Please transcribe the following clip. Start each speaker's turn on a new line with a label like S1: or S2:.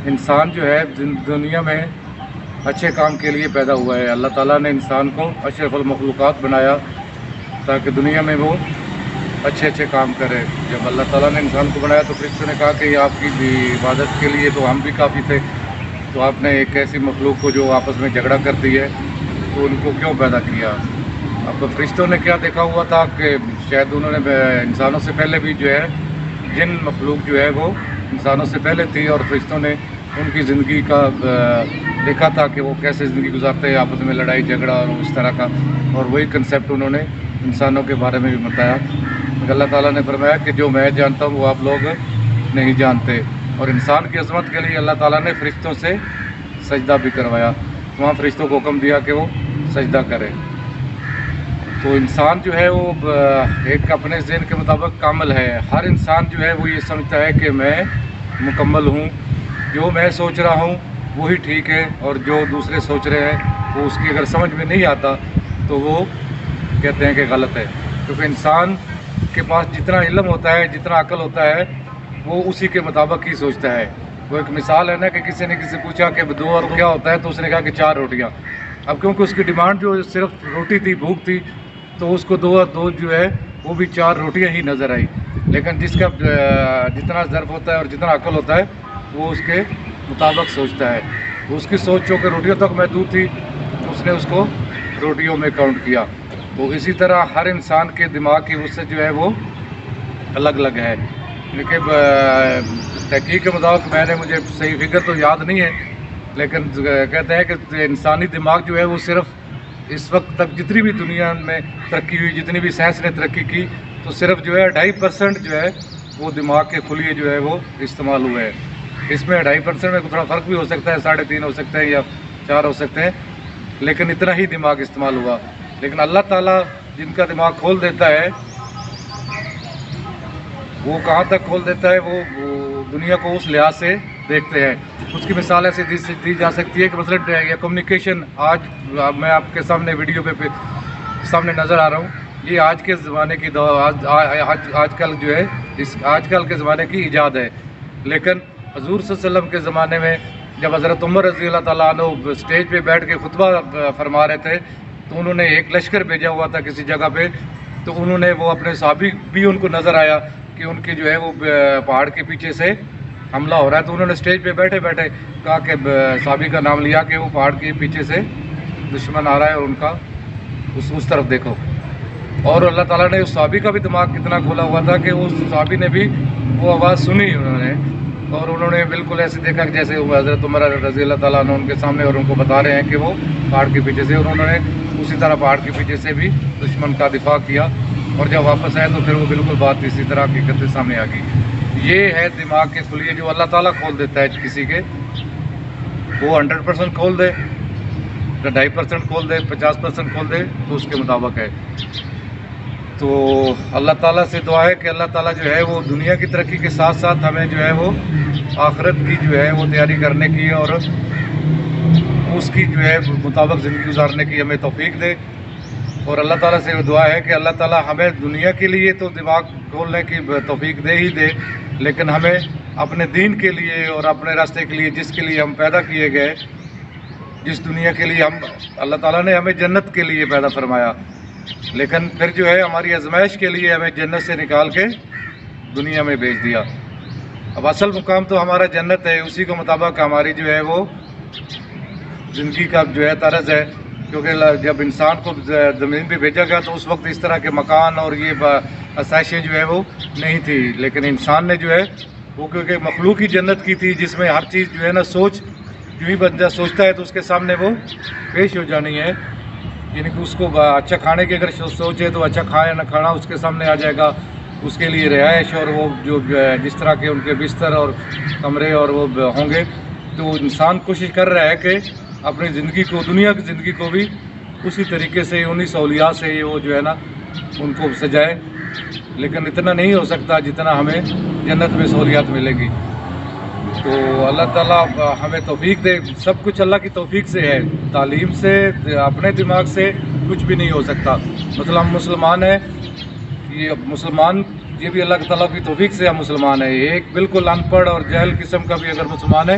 S1: انسان جو ہے دنیا میں اچھے کام کے لیے پیدا ہوا ہے۔ اللہ تعالیٰ نے انسان کو اشرف المخلوقات بنایا تاکہ دنیا میں وہ اچھے اچھے کام کرے۔ جب اللہ تعالیٰ نے انسان کو بنایا تو فرشتوں نے کہا کہ یہ آپ کی عبادت کے لیے تو ہم بھی کافی تھے، تو آپ نے ایک ایسی مخلوق کو جو آپس میں جھگڑا کرتی ہے تو ان کو کیوں پیدا کیا؟ اب فرشتوں نے کیا دیکھا ہوا تھا کہ شاید انہوں نے انسانوں سے پہلے بھی جو ہے جن مخلوق جو ہے وہ انسانوں سے پہلے تھی، اور فرشتوں نے ان کی زندگی کا دیکھا تھا کہ وہ کیسے زندگی گزارتے ہیں، آپس میں لڑائی جھگڑا اور اس طرح کا، اور وہی کنسیپٹ انہوں نے انسانوں کے بارے میں بھی بتایا۔ اللہ تعالیٰ نے فرمایا کہ جو میں جانتا ہوں وہ آپ لوگ نہیں جانتے، اور انسان کی عظمت کے لیے اللہ تعالیٰ نے فرشتوں سے سجدہ بھی کروایا، وہاں فرشتوں کو حکم دیا کہ وہ سجدہ کرے۔ تو انسان جو ہے وہ ایک اپنے ذہن کے مطابق کامل ہے۔ ہر انسان جو ہے وہ یہ سمجھتا ہے کہ میں مکمل ہوں، جو میں سوچ رہا ہوں وہی ٹھیک ہے، اور جو دوسرے سوچ رہے ہیں وہ اس کی اگر سمجھ میں نہیں آتا تو وہ کہتے ہیں کہ غلط ہے، کیونکہ انسان کے پاس جتنا علم ہوتا ہے، جتنا عقل ہوتا ہے، وہ اسی کے مطابق ہی سوچتا ہے۔ وہ ایک مثال ہے نا کہ کسی نے کسی سے پوچھا کہ 2 اور کیا ہوتا ہے، تو اس نے کہا کہ 4 روٹیاں۔ اب کیونکہ اس کی ڈیمانڈ جو صرف روٹی تھی، بھوک تھی، تو اس کو 2 اور 2 جو ہے وہ بھی 4 روٹیاں ہی نظر آئی۔ لیکن جس کا جتنا ظرف ہوتا ہے اور جتنا عقل ہوتا ہے وہ اس کے مطابق سوچتا ہے۔ اس کی سوچ جو کہ روٹیوں تک محدود تھی، اس نے اس کو روٹیوں میں کاؤنٹ کیا۔ تو اسی طرح ہر انسان کے دماغ کی وسعت جو ہے وہ الگ الگ ہے۔ لیکن تحقیق کے مطابق مجھے صحیح فگر تو یاد نہیں ہے، لیکن کہتے ہیں کہ انسانی دماغ جو ہے وہ صرف اس وقت تک جتنی بھی دنیا میں ترقی ہوئی، جتنی بھی سائنس نے ترقی کی، تو صرف جو ہے 2.5% جو ہے وہ دماغ کے خلیے جو ہے وہ استعمال ہوئے ہیں۔ اس میں 2.5% میں تھوڑا فرق بھی ہو سکتا ہے، 3.5 ہو سکتے ہیں یا 4 ہو سکتے ہیں، لیکن اتنا ہی دماغ استعمال ہوا۔ لیکن اللہ تعالیٰ جن کا دماغ کھول دیتا ہے، وہ کہاں تک کھول دیتا ہے، وہ دنیا کو اس لحاظ سے دیکھتے ہیں۔ اس کی مثال ایسے دی جا سکتی ہے کہ مثلا یہ کمیونیکیشن، آج میں آپ کے سامنے ویڈیو پہ سامنے نظر آ رہا ہوں، یہ آج کے زمانے کی آج کل جو ہے آج کل کے زمانے کی ایجاد ہے۔ لیکن حضور صلی اللہ علیہ وسلم کے زمانے میں جب حضرت عمر رضی اللہ تعالیٰ عنہ اسٹیج پہ بیٹھ کے خطبہ فرما رہے تھے، تو انہوں نے ایک لشکر بھیجا ہوا تھا کسی جگہ پہ، تو انہوں نے وہ اپنے صحابی بھی ان کو نظر آیا کہ ان کی جو ہے وہ پہاڑ کے پیچھے سے حملہ ہو رہا ہے، تو انہوں نے اسٹیج پہ بیٹھے بیٹھے کہا کہ صحابی کا نام لیا کہ وہ پہاڑ کے پیچھے سے دشمن آ رہا ہے اور ان کا اس طرف دیکھو۔ اور اللہ تعالیٰ نے اس صحابی کا بھی دماغ کتنا کھولا ہوا تھا کہ اس صحابی نے بھی وہ آواز سنی انہوں نے، اور انہوں نے بالکل ایسے دیکھا کہ جیسے وہ حضرت عمر رضی اللہ تعالیٰ عنہ ان کے سامنے اور ان کو بتا رہے ہیں کہ وہ پہاڑ کے پیچھے سے، اور انہوں نے اسی طرح پہاڑ کے پیچھے سے بھی دشمن کا دفاع کیا، اور جب واپس آئے تو پھر وہ بالکل بات اسی طرح حقیقت سامنے آ گئی۔ یہ ہے دماغ کے خلیے جو اللہ تعالیٰ کھول دیتا ہے کسی کے، وہ 100% کھول دے، 2.5% کھول دے، 50% کھول دے، تو اس کے مطابق ہے۔ تو اللہ تعالیٰ سے دعا ہے کہ اللہ تعالیٰ جو ہے وہ دنیا کی ترقی کے ساتھ ساتھ ہمیں جو ہے وہ آخرت کی جو ہے وہ تیاری کرنے کی اور اس کی جو ہے مطابق زندگی گزارنے کی ہمیں توفیق دے۔ اور اللہ تعالیٰ سے دعا ہے کہ اللہ تعالیٰ ہمیں دنیا کے لیے تو دماغ کھولنے کی توفیق دے ہی دے، لیکن ہمیں اپنے دین کے لیے اور اپنے راستے کے لیے، جس کے لیے ہم پیدا کیے گئے، جس دنیا کے لیے اللہ تعالیٰ نے ہمیں جنت کے لیے پیدا فرمایا، لیکن پھر جو ہے ہماری آزمائش کے لیے ہمیں جنت سے نکال کے دنیا میں بھیج دیا۔ اب اصل مقام تو ہمارا جنت ہے، اسی کے مطابق ہماری جو ہے وہ زندگی کا جو ہے طرز ہے، کیونکہ جب انسان کو زمین پہ بھیجا گیا تو اس وقت اس طرح کے مکان اور یہ آسائشیں جو ہے وہ نہیں تھی، لیکن انسان نے جو ہے وہ کیونکہ مخلوق ہی جنت کی تھی، جس میں ہر چیز جو ہے نا سوچ جو ہی بندہ سوچتا ہے تو اس کے سامنے وہ پیش ہو جانی ہے، یعنی کہ اس کو اچھا کھانے کی اگر سوچے تو اچھا نہ کھانا اس کے سامنے آ جائے گا، اس کے لیے رہائش اور وہ جو جس طرح کے ان کے بستر اور کمرے اور وہ ہوں گے، تو انسان کوشش کر رہا ہے کہ اپنی زندگی کو، دنیا کی زندگی کو بھی اسی طریقے سے انہی سہولیات سے وہ جو ہے نا ان کو سجائے، لیکن اتنا نہیں ہو سکتا جتنا ہمیں جنت میں سہولیات ملے گی۔ تو اللہ تعالیٰ ہمیں توفیق دے، سب کچھ اللہ کی توفیق سے ہے، تعلیم سے، اپنے دماغ سے کچھ بھی نہیں ہو سکتا۔ مثلا ہم مسلمان ہیں، یہ بھی اللہ تعالیٰ کی توفیق سے ہم مسلمان ہیں، ایک بالکل ان پڑھ اور جاہل قسم کا بھی اگر مسلمان ہے